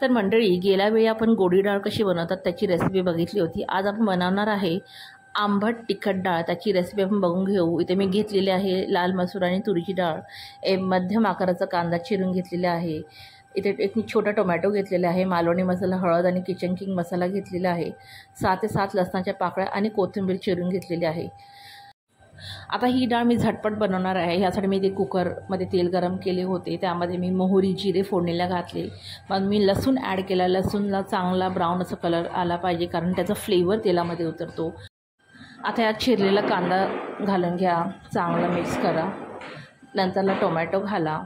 तर मंडळी, गेल्या वेळी आपण गोडी डाळ कशी बनवतात त्याची रेसिपी बघितली होती। आज आपण बनवणार आहे आंबट तिखट डाळ। त्याची रेसिपी आपण बघून घेऊ। इथे मी घेतलेली आहे लाल मसूर आणि तुरीची डाळ, मध्यम आकाराचा कांदा चिरून घेतलेला आहे। इथे एक छोटा टोमॅटो घेतलेला आहे, मालवणी मसाला, हळद आणि किचन किंग मसाला घेतलेला आहे, 6 ते 7 लसणाच्या पाकळ्या आणि कोथिंबीर चिरून घेतलेली आहे। आता ही डाळ मी झटपट बनवणार आहे। यासाठी मी ते कुकरमध्ये तेल गरम केले होते, त्यामध्ये मी मोहरी जिरे फोडणीला घातले। मग मी लसूण ॲड केला। लसूणला चांगला ब्राऊन असा कलर आला पाहिजे, कारण त्याचा फ्लेवर तेलामध्ये उतरतो। आता यात चिरलेला कांदा घालून घ्या, चांगला मिक्स करा। नंतरला टोमॅटो घाला।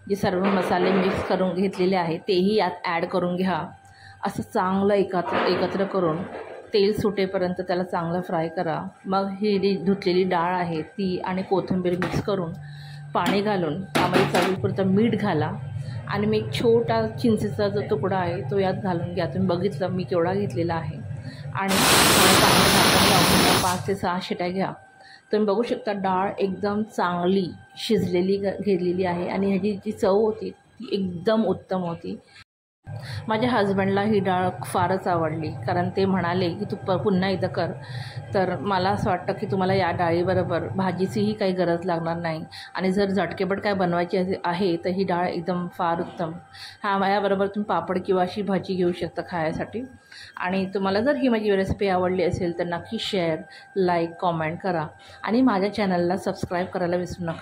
जे सर्व मसाले मिक्स करून घेतलेले आहेत तेही यात ॲड करून घ्या। असं चांगलं एकत्र करून तेल सुटेपर्यंत त्याला चांगलं फ्राय करा। मग ही जी धुतलेली डाळ आहे ती आणि कोथिंबीर मिक्स करून पाणी घालून त्यामध्ये चवीपुरतं मीठ घाला आणि मी एक छोटा चिंचेचा जो तुकडा आहे तो यात घालून घ्या। तुम्ही बघितलं मी केवढा घेतलेला आहे आणि चांगलं झाकण लावून 5 ते 6 शिट्या घ्या। तुम्ही बघू शकता डाळ एकदम चांगली शिजलेली घेतलेली आहे आणि ह्याची जी चव होती ती एकदम उत्तम होती। माझ्या हस्बंडला ही डाळ फारच आवडली, कारण ते म्हणाले की तू पुन्हा एकदा कर। तर मला असं वाटतं की तुम्हाला या डाळीबरोबर भाजीचीही काही गरज लागणार नाही आणि जर झटकेपट काय बनवायची आहे तर ही डाळ एकदम फार उत्तम। याबरोबर तुम्ही पापड किंवा अशी भाजी घेऊ शकता खाण्यासाठी। आणि तुम्हाला जर ही माझी रेसिपी आवडली असेल तर नक्की शेअर, लाईक, कॉमेंट करा आणि माझ्या चॅनलला सबस्क्राईब करायला विसरू नका।